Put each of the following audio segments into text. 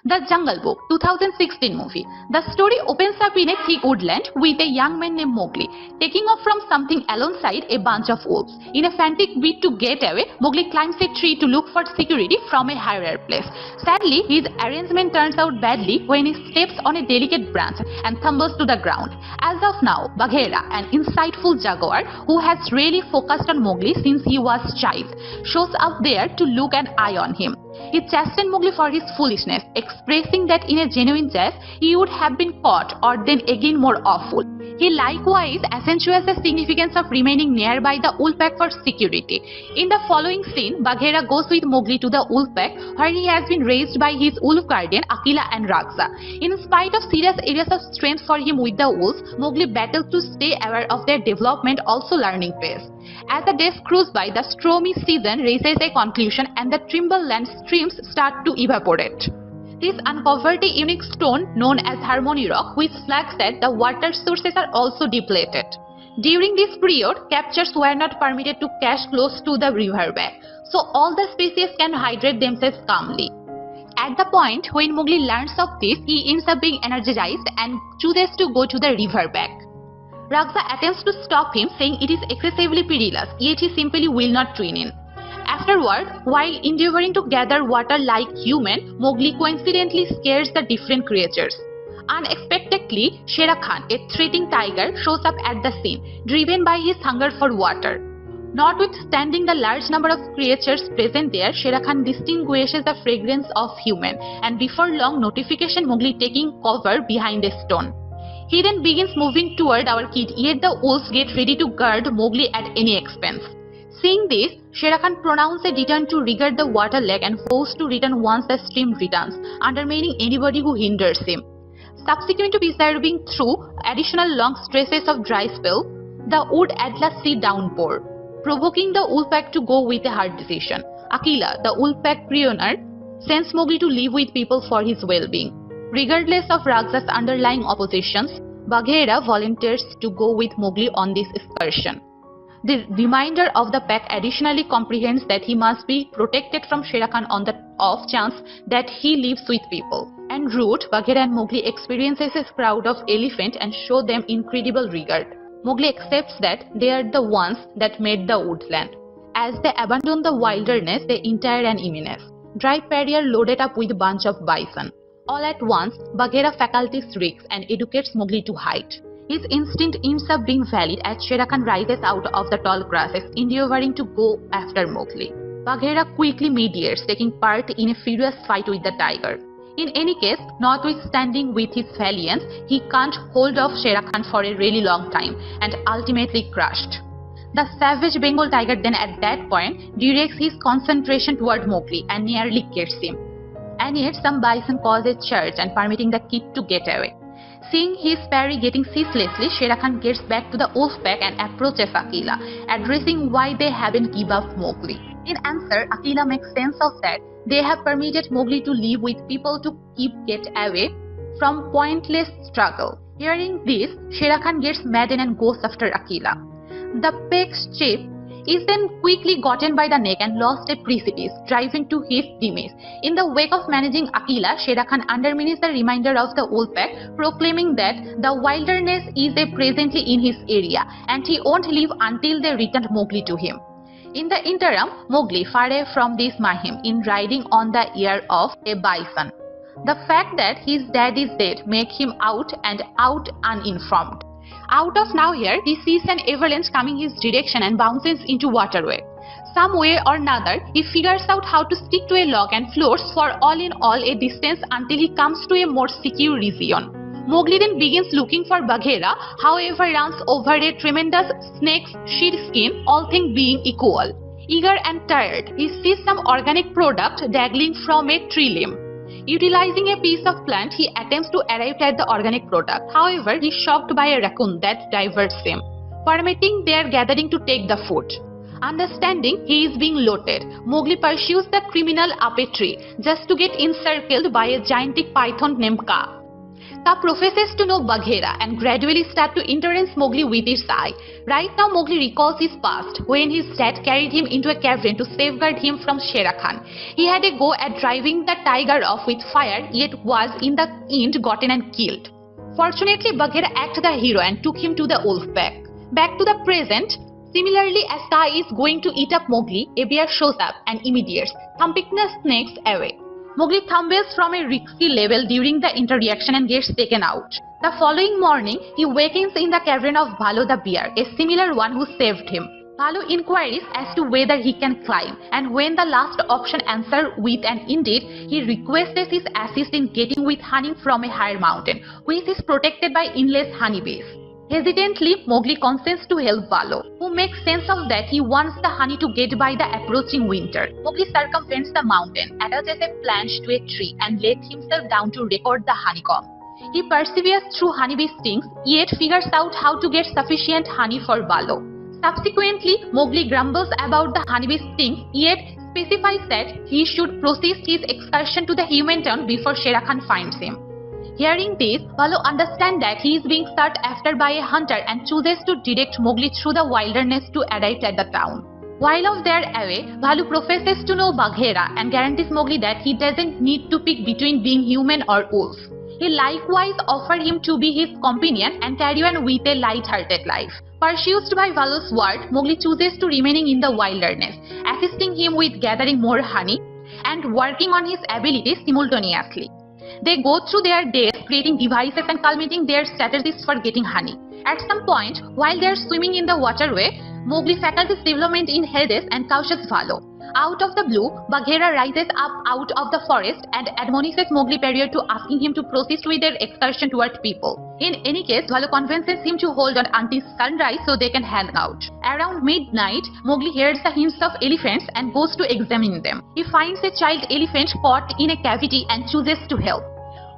The Jungle Book 2016 movie. The story opens up in a thick woodland with a young man named Mowgli taking off from something alongside a bunch of wolves. In a frantic bid to get away, Mowgli climbs a tree to look for security from a higher place. Sadly, his arrangement turns out badly when he steps on a delicate branch and tumbles to the ground. As of now, Bagheera, an insightful jaguar who has really focused on Mowgli since he was child, shows up there to look an eye on him. He chastened Mowgli for his foolishness, expressing that in a genuine jest he would have been caught or then again more awful. He likewise accentuates the significance of remaining nearby the wolf pack for security. In the following scene, Bagheera goes with Mowgli to the wolf pack where he has been raised by his wolf guardian Akela and Ragza. In spite of serious areas of strength for him with the wolves, Mowgli battles to stay aware of their development, also learning pace. As the days cruise by, the stormy season reaches a conclusion and the Timberland streams start to evaporate. This uncovered a unique stone known as Harmony Rock, which flags that the water sources are also depleted. During this period, captures were not permitted to cache close to the riverbank, so all the species can hydrate themselves calmly. At the point when Mowgli learns of this, he ends up being energized and chooses to go to the riverbank. Ragza attempts to stop him, saying it is excessively perilous, yet he simply will not twin in. Afterward, while endeavoring to gather water like human, Mowgli coincidentally scares the different creatures. Unexpectedly, Shere Khan, a threatening tiger, shows up at the scene, driven by his hunger for water. Notwithstanding the large number of creatures present there, Shere Khan distinguishes the fragrance of human, and before long, notification Mowgli taking cover behind a stone. He then begins moving toward our kid, yet the wolves get ready to guard Mowgli at any expense. Seeing this, Shere Khan pronounces a return to regard the water lake and vows to return once the stream returns, undermining anybody who hinders him. Subsequent to preserving through additional long stretches of dry spell, the wood at last see downpour, provoking the wolf pack to go with a hard decision. Akela, the wolf pack pioneer, sends Mowgli to live with people for his well-being. Regardless of Ragza's underlying oppositions, Bagheera volunteers to go with Mowgli on this excursion. The remainder of the pack additionally comprehends that he must be protected from Shere Khan on the off chance that he lives with people. En route, Bagheera and Mowgli experiences a crowd of elephants and show them incredible regard. Mowgli accepts that they are the ones that made the woodland. As they abandon the wilderness, they enter an immense dry barrier loaded up with a bunch of bison. All at once, Bagheera faculties reeks and educates Mowgli to hide. His instinct ends up being valid as Shere Khan rises out of the tall grasses, endeavoring to go after Mowgli. Bagheera quickly mediates, taking part in a furious fight with the tiger. In any case, notwithstanding with his valiance, he can't hold off Shere Khan for a really long time and ultimately crushed. The savage Bengal tiger then at that point directs his concentration toward Mowgli and nearly gets him. And yet some bison cause a charge and permitting the kid to get away. Seeing his parry getting ceaselessly, Shere Khan gets back to the wolf pack and approaches Akela, addressing why they haven't given up Mowgli. In answer, Akela makes sense of that. They have permitted Mowgli to live with people to get away from pointless struggle. Hearing this, Shere Khan gets maddened and goes after Akela. The pack's chief is then quickly gotten by the neck and lost a precipice, driving to his demise. In the wake of managing Akela, Shere Khan undermines the remainder of the wolf pack, proclaiming that the wilderness is presently in his area and he won't leave until they return Mowgli to him. In the interim, Mowgli, far away from this mayhem, in riding on the ear of a bison. The fact that his dad is dead makes him out and out uninformed. Out of nowhere, he sees an avalanche coming his direction and bounces into waterway. Some way or another, he figures out how to stick to a log and floats for all in all a distance until he comes to a more secure region. Mowgli then begins looking for Bagheera, however runs over a tremendous snake's sheet skin, all things being equal. Eager and tired, he sees some organic product dangling from a tree limb. Utilizing a piece of plant, he attempts to arrive at the organic product. However, he is shocked by a raccoon that diverts him, permitting their gathering to take the food. Understanding he is being loaded, Mowgli pursues the criminal up a tree just to get encircled by a gigantic python named Kaa. Ka professes to know Bagheera and gradually start to interest Mowgli with its eye. Right now Mowgli recalls his past when his dad carried him into a cavern to safeguard him from Shere Khan. He had a go at driving the tiger off with fire, yet was in the end gotten and killed. Fortunately, Bagheera acted the hero and took him to the wolf pack. Back to the present. Similarly, as Kaa is going to eat up Mowgli, a bear shows up and immediates, thumping the snakes away. Mowgli tumbles from a risky level during the interaction and gets taken out. The following morning, he wakens in the cavern of Bhalo the bear, a similar one who saved him. Bhalo inquires as to whether he can climb, and when the last option answers with an indeed, he requests his assist in getting with honey from a higher mountain, which is protected by endless honeybees. Hesitantly, Mowgli consents to help Bhalo, who makes sense of that he wants the honey to get by the approaching winter. Mowgli circumvents the mountain, attaches a planche to a tree, and lets himself down to record the honeycomb. He perseveres through honeybee stings, yet figures out how to get sufficient honey for Bhalo. Subsequently, Mowgli grumbles about the honeybee stings, yet specifies that he should proceed his excursion to the human town before Shere Khan finds him. Hearing this, Bhalo understands that he is being sought after by a hunter and chooses to direct Mowgli through the wilderness to arrive at the town. While off their away, Bhalo professes to know Bagheera and guarantees Mowgli that he doesn't need to pick between being human or wolf. He likewise offers him to be his companion and carry on with a light-hearted life. Pursued by Bhalo's word, Mowgli chooses to remaining in the wilderness, assisting him with gathering more honey and working on his abilities simultaneously. They go through their days creating devices and culminating their strategies for getting honey. At some point, while they are swimming in the waterway, Mowgli faculties development in Hades and couches Bhalo. Out of the blue, Bagheera rises up out of the forest and admonishes Mowgli prior to asking him to proceed with their excursion toward people. In any case, Bhalo convinces him to hold on until sunrise so they can hang out. Around midnight, Mowgli hears the hints of elephants and goes to examine them. He finds a child elephant caught in a cavity and chooses to help.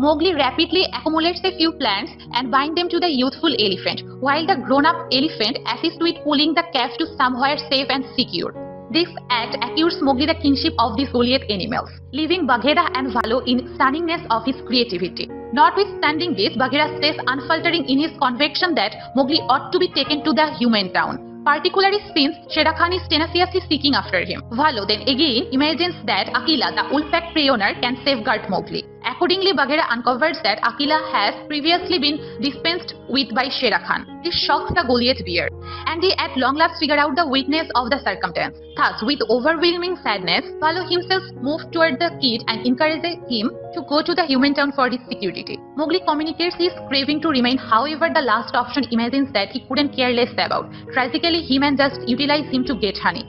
Mowgli rapidly accumulates a few plants and binds them to the youthful elephant, while the grown-up elephant assists with pulling the calf to somewhere safe and secure. This act accused Mowgli the kinship of these Goliath animals, leaving Bagheera and Bhalo in stunningness of his creativity. Notwithstanding this, Bagheera stays unfaltering in his conviction that Mowgli ought to be taken to the human town, particularly since Shere Khan is tenaciously seeking after him. Bhalo then again imagines that Akela, the wolf-pack prey owner, can safeguard Mowgli. Accordingly, Bagheera uncovers that Akela has previously been dispensed with by Shere Khan. This shocks the Goliath bear, and he at long last figures out the weakness of the circumstance. Thus, with overwhelming sadness, Bhalo himself moves toward the kid and encourages him to go to the human town for his security. Mowgli communicates his craving to remain, however the last option imagines that he couldn't care less about. Tragically, he man just utilize him to get honey.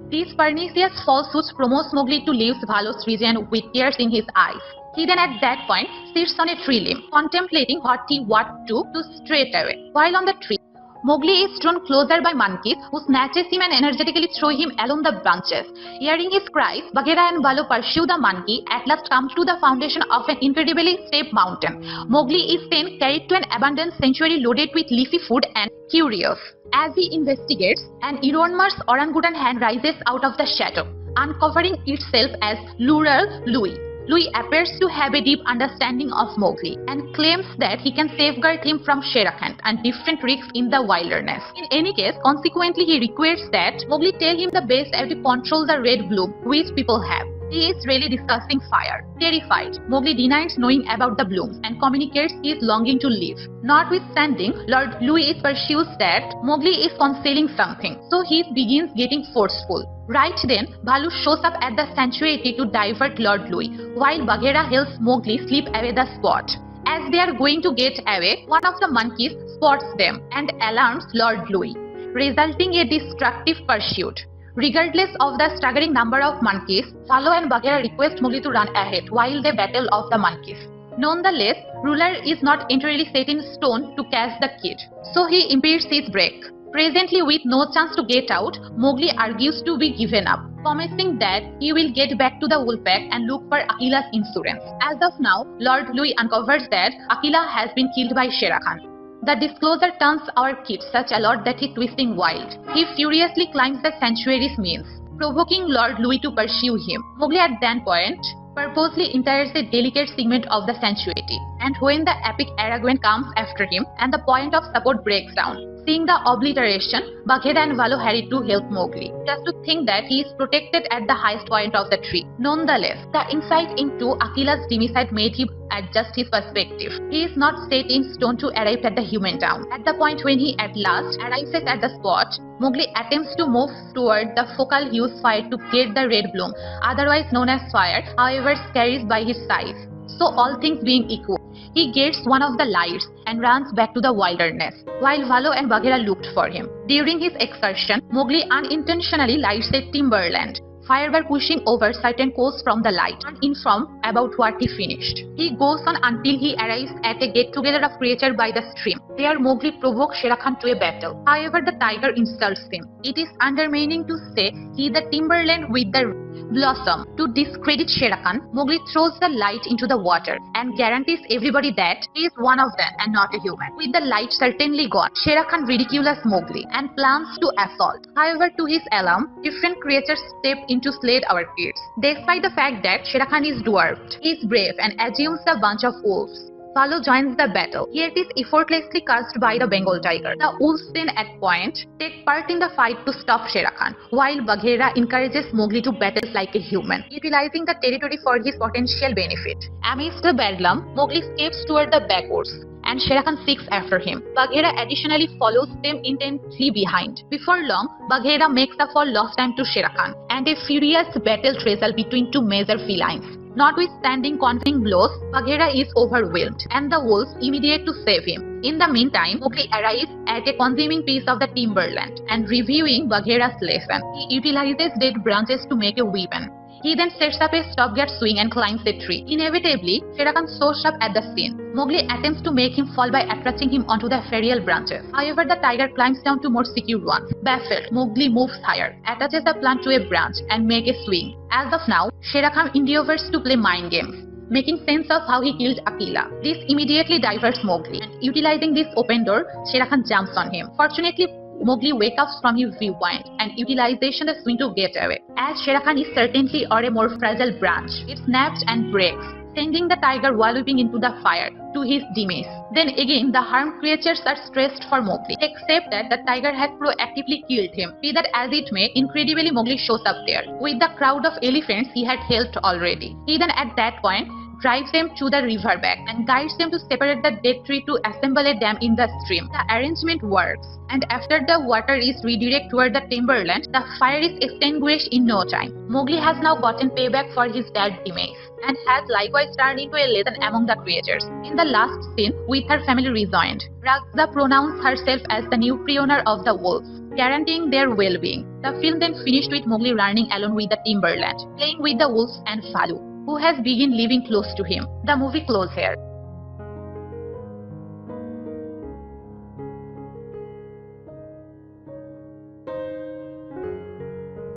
These pernicious falsehoods promotes Mowgli to leave Bhalo's region with tears in his eyes. He then at that point sits on a tree limb, contemplating what he ought to do straight away. While on the tree, Mowgli is drawn closer by monkeys, who snatches him and energetically throw him along the branches. Hearing his cries, Bagheera and Bhalo pursue the monkey, at last comes to the foundation of an incredibly steep mountain. Mowgli is then carried to an abundant sanctuary loaded with leafy food and curious. As he investigates, an enormous orangutan hand rises out of the shadow, uncovering itself as Lural Lui. Lui appears to have a deep understanding of Mowgli and claims that he can safeguard him from Shere Khan and different risks in the wilderness. In any case, consequently, he requests that Mowgli tell him the best way to control the red bloom which people have. He is really discussing fire. Terrified, Mowgli denies knowing about the blooms and communicates his longing to live. Notwithstanding, Lord Lui pursues that Mowgli is concealing something, so he begins getting forceful. Right then, Bhalo shows up at the sanctuary to divert Lord Lui, while Bagheera helps Mowgli sleep away the spot. As they are going to get away, one of the monkeys spots them and alarms Lord Lui, resulting in a destructive pursuit. Regardless of the staggering number of monkeys, Bhalo and Bagheera request Mowgli to run ahead while they battle off the monkeys. Nonetheless, Ruler is not entirely set in stone to catch the kid, so he impedes his break. Presently, with no chance to get out, Mowgli argues to be given up, promising that he will get back to the wolfpack and look for Akela's insurance. As of now, Lord Lui uncovers that Akela has been killed by Shere Khan. The disclosure turns our kid such a lot that he's twisting wild. He furiously climbs the sanctuary's means, provoking Lord Lui to pursue him. Mowgli at that point purposely enters a delicate segment of the sanctuary. And when the epic Aragorn comes after him and the point of support breaks down, seeing the obliteration, Bagheera and Valo hurry to help Mowgli, just to think that he is protected at the highest point of the tree. Nonetheless, the insight into Akila's democide made him adjust his perspective. He is not set in stone to arrive at the human town. At the point when he at last arrives at the spot, Mowgli attempts to move toward the focal hue's fire to get the red bloom, otherwise known as fire, however scarce by his size. So all things being equal, he gets one of the lights and runs back to the wilderness, while Valo and Bagheera looked for him. During his excursion, Mowgli unintentionally lights a timberland, fire by pushing over certain coals from the light, uninformed about what he finished. He goes on until he arrives at a get-together of creatures by the stream. There Mowgli provokes Shere Khan to a battle. However, the tiger insults him. It is undermining to say he the timberland with the blossom. To discredit Shere Khan, Mowgli throws the light into the water and guarantees everybody that he is one of them and not a human. With the light certainly gone, Shere Khan ridicules Mowgli and plans to assault. However, to his alarm, different creatures step in to slay our kids. Despite the fact that Shere Khan is dwarfed, he is brave and assumes the bunch of wolves. Valo joins the battle. Here it is effortlessly cast by the Bengal tiger. The wolves then at point take part in the fight to stop Shere Khan, while Bagheera encourages Mowgli to battle like a human, utilizing the territory for his potential benefit. Amidst the bedlam, Mowgli escapes toward the backwoods, and Shere Khan seeks after him. Bagheera additionally follows them intently behind. Before long, Bagheera makes up for lost time to Shere Khan, and a furious battle results between two major felines. Notwithstanding convincing blows, Bagheera is overwhelmed, and the wolves immediate to save him. In the meantime, Mowgli arrives at a consuming piece of the timberland, and reviewing Bagheera's lesson, he utilizes dead branches to make a weapon. He then sets up a stopgap swing and climbs a tree. Inevitably, Shere Khan shows up at the scene. Mowgli attempts to make him fall by attracting him onto the feral branches. However, the tiger climbs down to more secure ones. Baffled, Mowgli moves higher, attaches the plant to a branch, and makes a swing. As of now, Shere Khan endeavors to play mind games, making sense of how he killed Akila. This immediately diverts Mowgli, and utilizing this open door, Shere Khan jumps on him. Fortunately, Mowgli wakes up from his viewpoint and utilization the swing to get away. As Shere Khan is certainly on a more fragile branch, it snaps and breaks, sending the tiger wallowing into the fire to his demise. Then again, the harmed creatures are stressed for Mowgli, except that the tiger has proactively killed him. Be that as it may, incredibly Mowgli shows up there, with the crowd of elephants he had helped already. He then at that point drives them to the river bank and guides them to separate the dead tree to assemble a dam in the stream. The arrangement works, and after the water is redirected toward the timberland, the fire is extinguished in no time. Mowgli has now gotten payback for his dad's demise, and has likewise turned into a lesson among the creatures. In the last scene, with her family rejoined, Ragza pronounced herself as the new pre-owner of the wolves, guaranteeing their well-being. The film then finished with Mowgli running alone with the timberland, playing with the wolves and Falu, who has begun living close to him. The movie closes here.